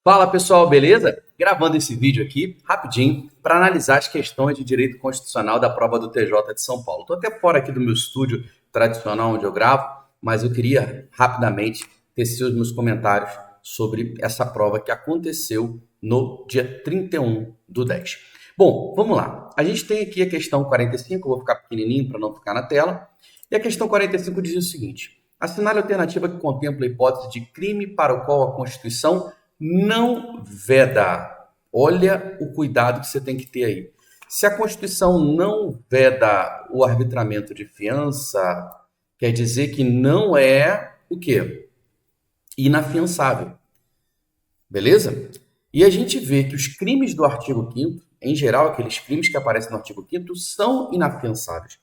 Fala pessoal, beleza? Gravando esse vídeo aqui rapidinho para analisar as questões de direito constitucional da prova do TJ de São Paulo. Estou até fora aqui do meu estúdio tradicional onde eu gravo, mas eu queria rapidamente tecer os meus comentários sobre essa prova que aconteceu no dia 31 do 10. Bom, vamos lá. A gente tem aqui a questão 45, eu vou ficar pequenininho para não ficar na tela. E a questão 45 diz o seguinte: assinale a alternativa que contempla a hipótese de crime para o qual a Constituição não veda. Olha o cuidado que você tem que ter aí. Se a Constituição não veda o arbitramento de fiança, quer dizer que não é o quê? Inafiançável. Beleza? E a gente vê que os crimes do artigo 5º, em geral, aqueles crimes que aparecem no artigo 5º, são inafiançáveis.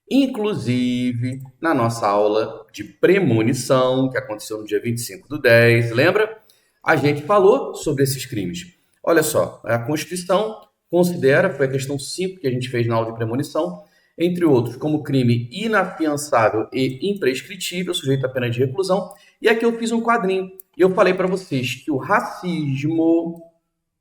Inclusive, na nossa aula de premonição, que aconteceu no dia 25 do 10, lembra? A gente falou sobre esses crimes. Olha só, a Constituição considera, foi a questão 5 que a gente fez na aula de premonição, entre outros, como crime inafiançável e imprescritível, sujeito a pena de reclusão. E aqui eu fiz um quadrinho e eu falei para vocês que o racismo,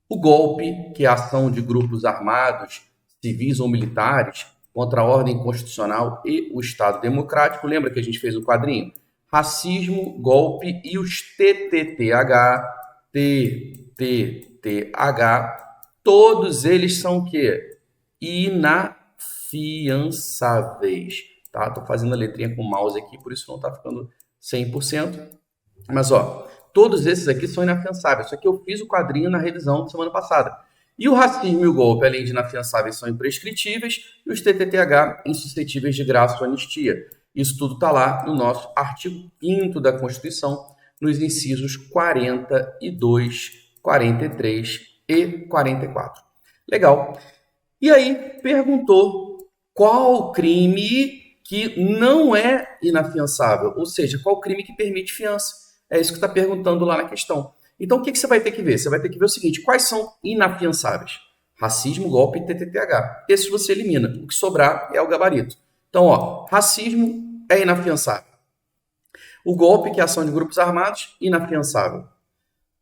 o golpe, que é a ação de grupos armados, civis ou militares, contra a ordem constitucional e o Estado democrático, lembra que a gente fez o quadrinho? Racismo, golpe e os TTTH, todos eles são o quê? Inafiançáveis, tá? Tô fazendo a letrinha com o mouse aqui, por isso não tá ficando 100%. Mas, ó, todos esses aqui são inafiançáveis. Isso aqui eu fiz o quadrinho na revisão de semana passada. E o racismo e o golpe, além de inafiançáveis, são imprescritíveis e os TTTH insuscetíveis de graça ou anistia. Isso tudo está lá no nosso artigo 5º da Constituição, nos incisos 42, 43 e 44. Legal. E aí perguntou qual crime que não é inafiançável, ou seja, qual crime que permite fiança. É isso que está perguntando lá na questão. Então, o que você vai ter que ver? Você vai ter que ver o seguinte: quais são inafiançáveis? Racismo, golpe e TTTH. Esses você elimina. O que sobrar é o gabarito. Então, ó, racismo é inafiançável. O golpe, que é a ação de grupos armados, inafiançável.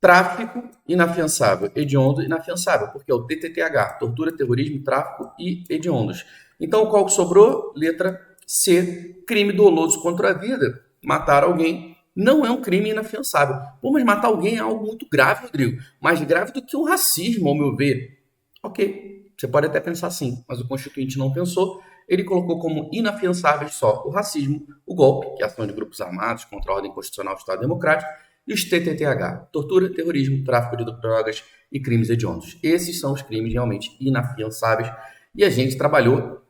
Tráfico, inafiançável. Hediondo, inafiançável, porque é o TTTH, tortura, terrorismo, tráfico e hediondos. Então, qual que sobrou? Letra C, crime doloso contra a vida. Matar alguém não é um crime inafiançável. Pô, mas matar alguém é algo muito grave, Rodrigo. Mais grave do que o racismo, ao meu ver. Ok, você pode até pensar assim, mas o Constituinte não pensou. Ele colocou como inafiançáveis só o racismo, o golpe, que é a ação de grupos armados contra a ordem constitucional do Estado Democrático, e os TTTH, tortura, terrorismo, tráfico de drogas e crimes hediondos. Esses são os crimes realmente inafiançáveis e a gente trabalhou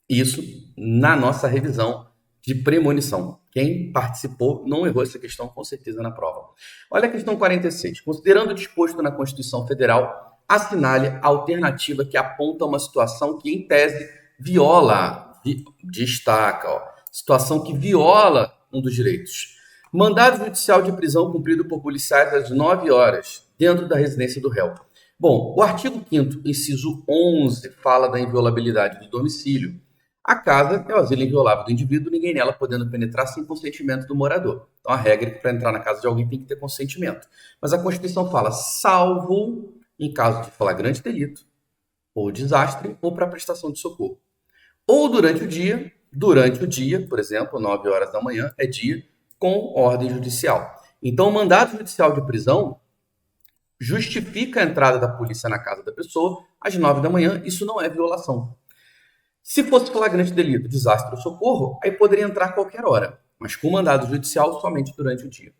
isso na nossa revisão de premonição. Quem participou não errou essa questão com certeza na prova. Olha a questão 46. Considerando o disposto na Constituição Federal, assinale a alternativa que aponta uma situação que, em tese, destaca, situação que viola um dos direitos. Mandado judicial de prisão cumprido por policiais às 9 horas, dentro da residência do réu. Bom, o artigo 5º, inciso 11, fala da inviolabilidade do domicílio. A casa é o asilo inviolável do indivíduo, ninguém nela podendo penetrar sem consentimento do morador. Então a regra é que para entrar na casa de alguém tem que ter consentimento. Mas a Constituição fala, salvo em caso de flagrante delito, ou desastre, ou para prestação de socorro. Ou durante o dia, por exemplo, 9 horas da manhã, é dia, com ordem judicial. Então, o mandado judicial de prisão justifica a entrada da polícia na casa da pessoa às 9 da manhã, isso não é violação. Se fosse flagrante delito, desastre ou socorro, aí poderia entrar a qualquer hora, mas com mandado judicial somente durante o dia.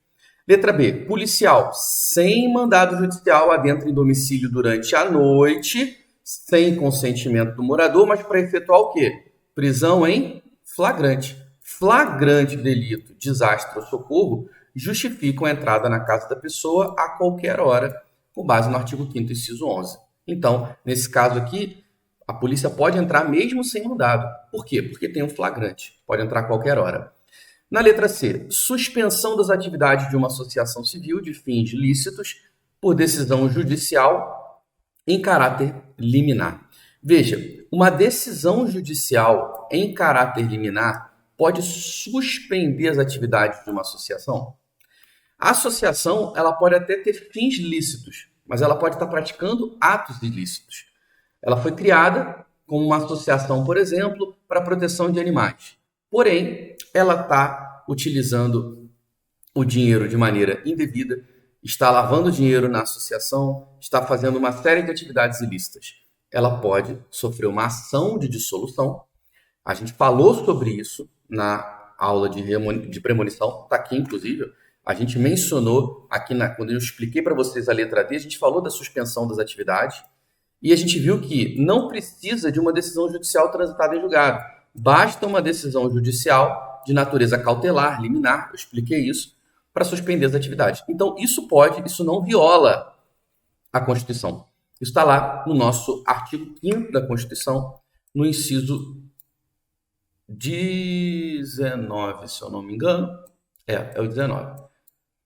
Letra B, policial sem mandado judicial adentra em domicílio durante a noite, sem consentimento do morador, mas para efetuar o quê? Prisão em flagrante. Flagrante delito, desastre ou socorro justificam a entrada na casa da pessoa a qualquer hora, com base no artigo 5º, inciso 11. Então, nesse caso aqui, a polícia pode entrar mesmo sem mandado. Por quê? Porque tem um flagrante. Pode entrar a qualquer hora. Na letra C, suspensão das atividades de uma associação civil de fins lícitos por decisão judicial em caráter liminar. Veja, uma decisão judicial em caráter liminar pode suspender as atividades de uma associação? A associação ela pode até ter fins lícitos, mas ela pode estar praticando atos ilícitos. Ela foi criada como uma associação, por exemplo, para a proteção de animais. Porém, ela está utilizando o dinheiro de maneira indevida, está lavando dinheiro na associação, está fazendo uma série de atividades ilícitas. Ela pode sofrer uma ação de dissolução. A gente falou sobre isso na aula de premonição, está aqui inclusive. A gente mencionou aqui, quando eu expliquei para vocês a letra D, a gente falou da suspensão das atividades e a gente viu que não precisa de uma decisão judicial transitada em julgado. Basta uma decisão judicial de natureza cautelar, liminar, eu expliquei isso, para suspender as atividades. Então, isso não viola a Constituição. Isso está lá no nosso artigo 5º da Constituição, no inciso 19, se eu não me engano. É o 19.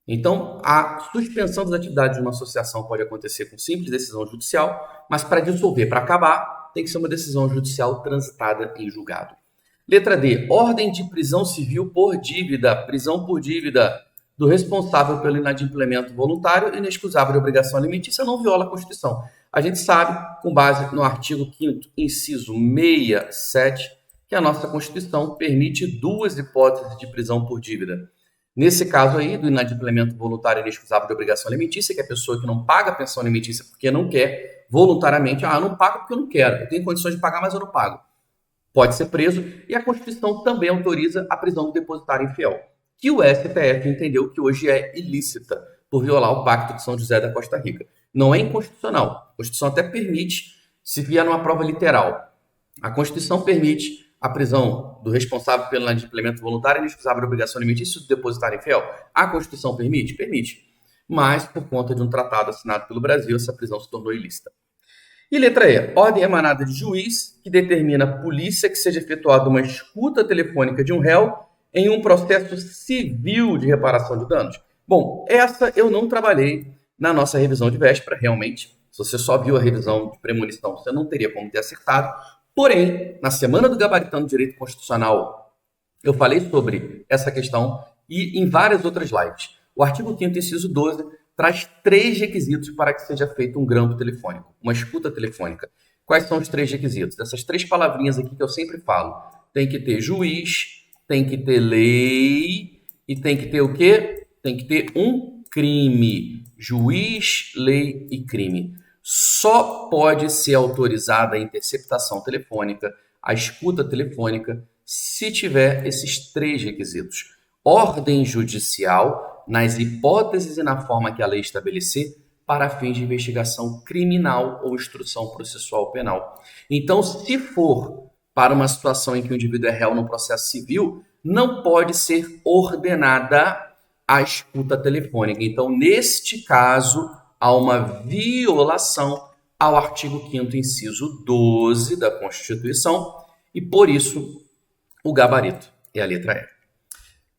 Então, a suspensão das atividades de uma associação pode acontecer com simples decisão judicial, mas para dissolver, para acabar, tem que ser uma decisão judicial transitada em julgado. Letra D. Ordem de prisão civil por dívida. Prisão por dívida do responsável pelo inadimplemento voluntário e inexcusável de obrigação alimentícia não viola a Constituição. A gente sabe, com base no artigo 5º, inciso 67, que a nossa Constituição permite 2 hipóteses de prisão por dívida. Nesse caso aí, do inadimplemento voluntário e inexcusável de obrigação alimentícia, que é a pessoa que não paga a pensão alimentícia porque não quer, voluntariamente, eu não pago porque eu não quero, eu tenho condições de pagar, mas eu não pago. Pode ser preso, e a Constituição também autoriza a prisão do depositário infiel, que o STF entendeu que hoje é ilícita, por violar o Pacto de São José da Costa Rica. Não é inconstitucional. A Constituição até permite, se vier numa prova literal. A Constituição permite a prisão do responsável pelo inadimplemento voluntário e inexcusável de obrigação alimentícia do depositário infiel. A Constituição permite? Permite. Mas, por conta de um tratado assinado pelo Brasil, essa prisão se tornou ilícita. E letra E. Ordem emanada de juiz que determina a polícia que seja efetuada uma escuta telefônica de um réu em um processo civil de reparação de danos. Bom, essa eu não trabalhei na nossa revisão de véspera, realmente. Se você só viu a revisão de premonição, você não teria como ter acertado. Porém, na semana do Gabaritando Direito Constitucional, eu falei sobre essa questão e em várias outras lives. O artigo 5º, inciso 12, traz 3 requisitos para que seja feito um grampo telefônico, uma escuta telefônica. Quais são os 3 requisitos? Essas 3 palavrinhas aqui que eu sempre falo. Tem que ter juiz, tem que ter lei e tem que ter o quê? Tem que ter um crime. Juiz, lei e crime. Só pode ser autorizada a interceptação telefônica, a escuta telefônica, se tiver esses 3 requisitos. Ordem judicial, nas hipóteses e na forma que a lei estabelecer, para fins de investigação criminal ou instrução processual penal. Então, se for para uma situação em que o indivíduo é réu no processo civil, não pode ser ordenada a escuta telefônica. Então, neste caso, há uma violação ao artigo 5º, inciso 12 da Constituição, e por isso o gabarito é a letra E.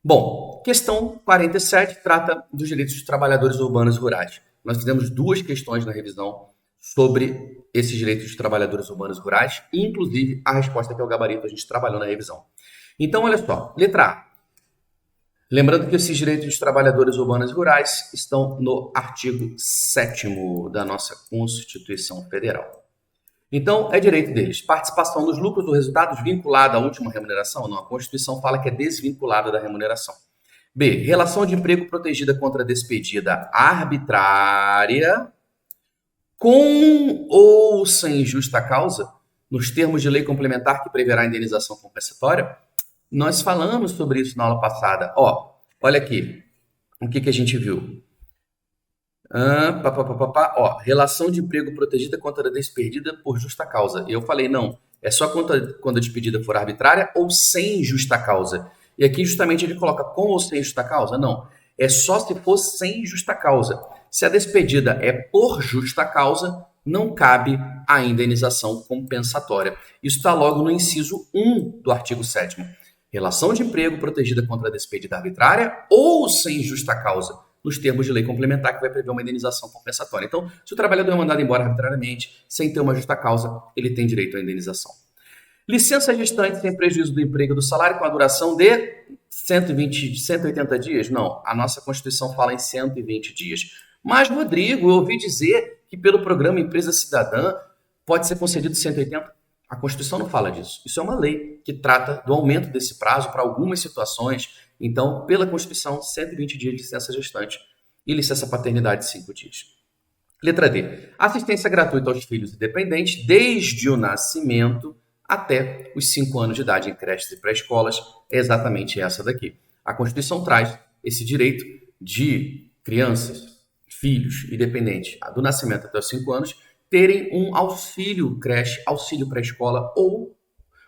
Bom, questão 47 trata dos direitos dos trabalhadores urbanos e rurais. Nós fizemos 2 questões na revisão sobre esses direitos dos trabalhadores urbanos e rurais, e inclusive a resposta que é o gabarito a gente trabalhou na revisão. Então, olha só, letra A. Lembrando que esses direitos dos trabalhadores urbanos e rurais estão no artigo 7º da nossa Constituição Federal. Então, é direito deles. Participação nos lucros ou resultados vinculada à última remuneração? Não, a Constituição fala que é desvinculada da remuneração. B. Relação de emprego protegida contra despedida arbitrária com ou sem justa causa, nos termos de lei complementar que preverá a indenização compensatória? Nós falamos sobre isso na aula passada. Olha aqui. O que a gente viu? Relação de emprego protegida contra a despedida por justa causa. Eu falei, não, é só quando a despedida for arbitrária ou sem justa causa. E aqui justamente ele coloca com ou sem justa causa? Não, é só se for sem justa causa. Se a despedida é por justa causa, não cabe a indenização compensatória. Isso está logo no inciso 1 do artigo 7º. Relação de emprego protegida contra a despedida arbitrária ou sem justa causa, nos termos de lei complementar que vai prever uma indenização compensatória. Então, se o trabalhador é mandado embora arbitrariamente, sem ter uma justa causa, ele tem direito à indenização. Licença gestante sem prejuízo do emprego e do salário com a duração de 180 dias? Não, a nossa Constituição fala em 120 dias. Mas, Rodrigo, eu ouvi dizer que pelo programa Empresa Cidadã pode ser concedido 180? A Constituição não fala disso. Isso é uma lei que trata do aumento desse prazo para algumas situações. Então, pela Constituição, 120 dias de licença gestante e licença paternidade, 5 dias. Letra D. Assistência gratuita aos filhos e dependentes desde o nascimento até os 5 anos de idade em creches e pré-escolas. É exatamente essa daqui. A Constituição traz esse direito de crianças, filhos e dependentes do nascimento até os 5 anos terem um auxílio creche, auxílio pré-escola, ou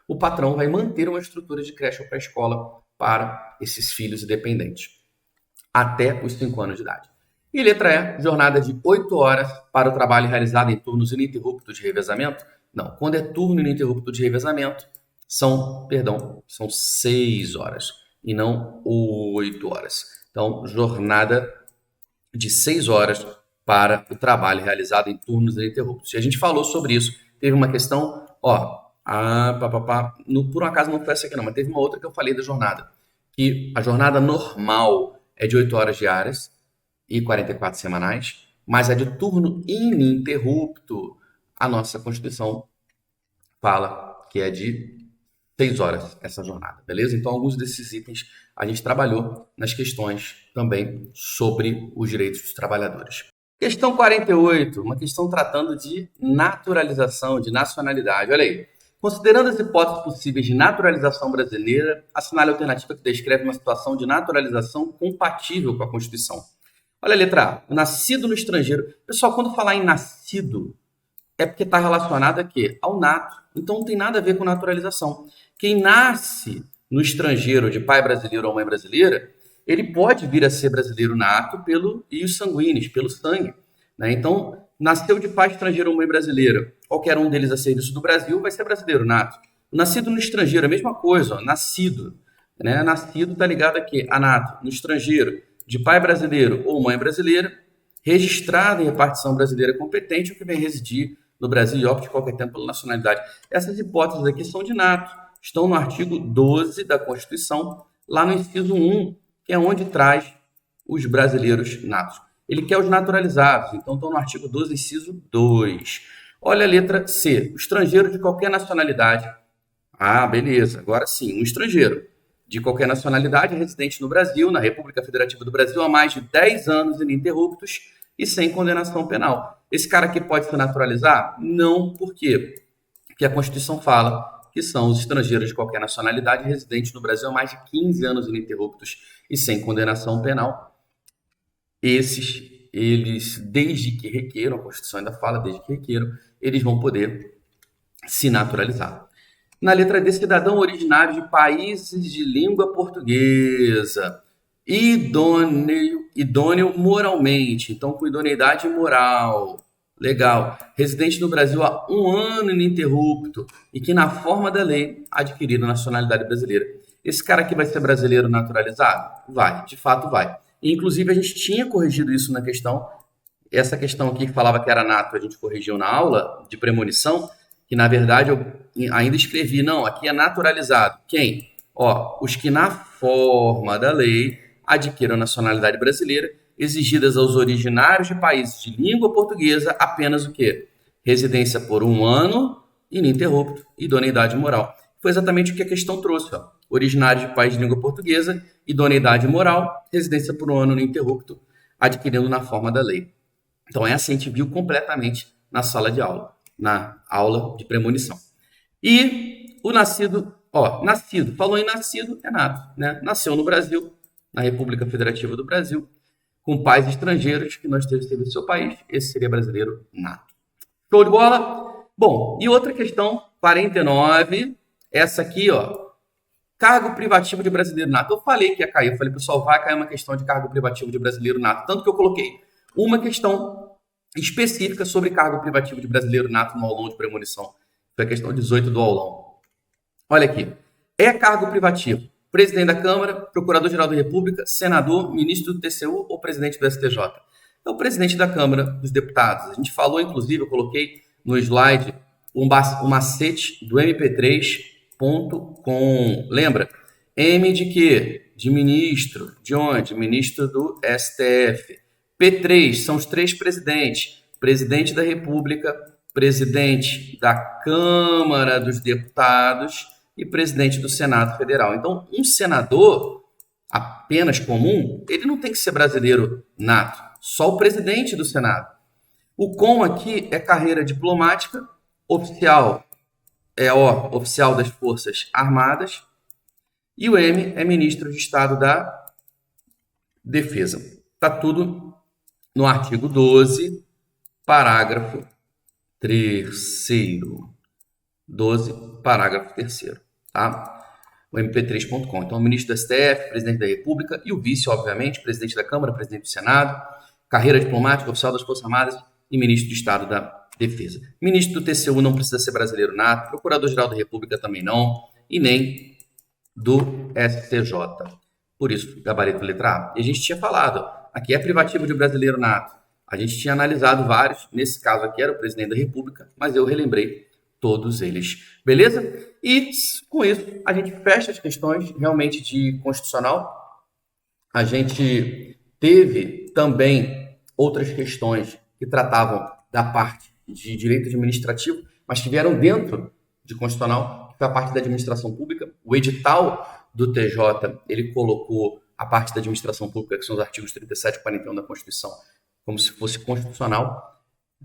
o patrão vai manter uma estrutura de creche ou pré-escola para esses filhos e dependentes até os 5 anos de idade. E letra E, jornada de 8 horas para o trabalho realizado em turnos ininterruptos de revezamento. Não, quando é turno ininterrupto de revezamento, são 6 horas e não 8 horas. Então, jornada de 6 horas para o trabalho realizado em turnos ininterruptos. E a gente falou sobre isso. Teve uma questão, por um acaso não foi essa aqui não, mas teve uma outra que eu falei da jornada. Que a jornada normal é de 8 horas diárias e 44 semanais, mas a de turno ininterrupto, a nossa Constituição fala que é de 6 horas essa jornada, beleza? Então, alguns desses itens a gente trabalhou nas questões também sobre os direitos dos trabalhadores. Questão 48, uma questão tratando de naturalização, de nacionalidade. Olha aí. Considerando as hipóteses possíveis de naturalização brasileira, assinale a alternativa que descreve uma situação de naturalização compatível com a Constituição. Olha a letra A. Nascido no estrangeiro. Pessoal, quando falar em nascido, é porque está relacionado a quê? Ao nato. Então não tem nada a ver com naturalização. Quem nasce no estrangeiro de pai brasileiro ou mãe brasileira, ele pode vir a ser brasileiro nato pelo ius sanguinis, pelo sangue. Né? Então, nasceu de pai estrangeiro ou mãe brasileira, qualquer um deles a serviço do Brasil vai ser brasileiro nato. Nascido no estrangeiro, a mesma coisa, ó, nascido. Né? Nascido está ligado aqui, a nato, no estrangeiro, de pai brasileiro ou mãe brasileira, registrado em repartição brasileira competente, ou que vem residir no Brasil e opte qualquer tempo pela nacionalidade. Essas hipóteses aqui são de nato, estão no artigo 12 da Constituição, lá no inciso 1, que é onde traz os brasileiros natos. Ele quer os naturalizados, então estão no artigo 12, inciso 2. Olha a letra C, o estrangeiro de qualquer nacionalidade. Ah, beleza, agora sim, um estrangeiro de qualquer nacionalidade residente no Brasil, na República Federativa do Brasil, há mais de 10 anos ininterruptos e sem condenação penal. Esse cara aqui pode se naturalizar? Não, por quê? Porque a Constituição fala que são os estrangeiros de qualquer nacionalidade residentes no Brasil há mais de 15 anos ininterruptos e sem condenação penal. Eles, desde que requeram, a Constituição ainda fala, desde que requeram, eles vão poder se naturalizar. Na letra D, cidadão originário de países de língua portuguesa, idôneo moralmente, então com idoneidade moral. Legal. Residente no Brasil há 1 ano ininterrupto e que, na forma da lei, adquiriram nacionalidade brasileira. Esse cara aqui vai ser brasileiro naturalizado? Vai, de fato vai. E, inclusive, a gente tinha corrigido isso na questão. Essa questão aqui que falava que era nato, a gente corrigiu na aula de premonição, que, na verdade, eu ainda escrevi, não, aqui é naturalizado. Quem? Os que, na forma da lei, adquiram nacionalidade brasileira, exigidas aos originários de países de língua portuguesa apenas o quê? Residência por 1 ano, ininterrupto, idoneidade moral. Foi exatamente o que a questão trouxe. Originário de país de língua portuguesa, idoneidade moral, residência por 1 ano ininterrupto, adquirindo na forma da lei. Então essa a gente viu completamente na sala de aula, na aula de premonição. E o nascido, falou em nascido, é nato, né? Nasceu no Brasil, na República Federativa do Brasil, com pais estrangeiros que não esteve servindo seu país, esse seria brasileiro nato. Show de bola? Bom, e outra questão, 49, essa aqui, cargo privativo de brasileiro nato. Eu falei que ia cair, eu falei, pessoal, vai cair uma questão de cargo privativo de brasileiro nato, tanto que eu coloquei uma questão específica sobre cargo privativo de brasileiro nato no aulão de premonição. Foi a questão 18 do aulão. Olha aqui, é cargo privativo presidente da Câmara, procurador-geral da República, senador, ministro do TCU ou presidente do STJ? É o presidente da Câmara dos Deputados. A gente falou, inclusive, eu coloquei no slide o macete do mp3.com. Lembra? M de quê? De ministro. De onde? Ministro do STF. P3 são os 3 presidentes. presidente da República, presidente da Câmara dos Deputados e presidente do Senado Federal. Então, um senador apenas comum, ele não tem que ser brasileiro nato, só o presidente do Senado. O com aqui é carreira diplomática, oficial oficial das Forças Armadas, e o M é ministro de Estado da Defesa. Está tudo no artigo 12, parágrafo 3º. 12, parágrafo 3º, tá? O mp3.com. Então, o ministro do STF, presidente da República e o vice, obviamente, presidente da Câmara, presidente do Senado, carreira diplomática, oficial das Forças Armadas e ministro de Estado da Defesa. Ministro do TCU não precisa ser brasileiro nato, procurador-geral da República também não, e nem do STJ. Por isso, gabarito letra A. E a gente tinha falado, aqui é privativo de brasileiro nato. A gente tinha analisado vários, nesse caso aqui era o presidente da República, mas eu relembrei todos eles. Beleza? E com isso, a gente fecha as questões realmente de constitucional. A gente teve também outras questões que tratavam da parte de direito administrativo, mas que vieram dentro de constitucional, que foi a parte da administração pública. O edital do TJ, ele colocou a parte da administração pública, que são os artigos 37 e 41 da Constituição, como se fosse constitucional,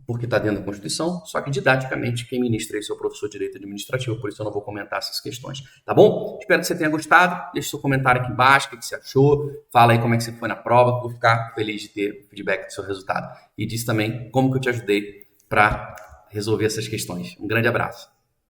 porque está dentro da Constituição, só que didaticamente quem ministra isso é o professor de Direito Administrativo, por isso eu não vou comentar essas questões, tá bom? Espero que você tenha gostado, deixe seu comentário aqui embaixo, o que você achou, fala aí como é que você foi na prova, vou ficar feliz de ter feedback do seu resultado. E diz também como que eu te ajudei para resolver essas questões. Um grande abraço.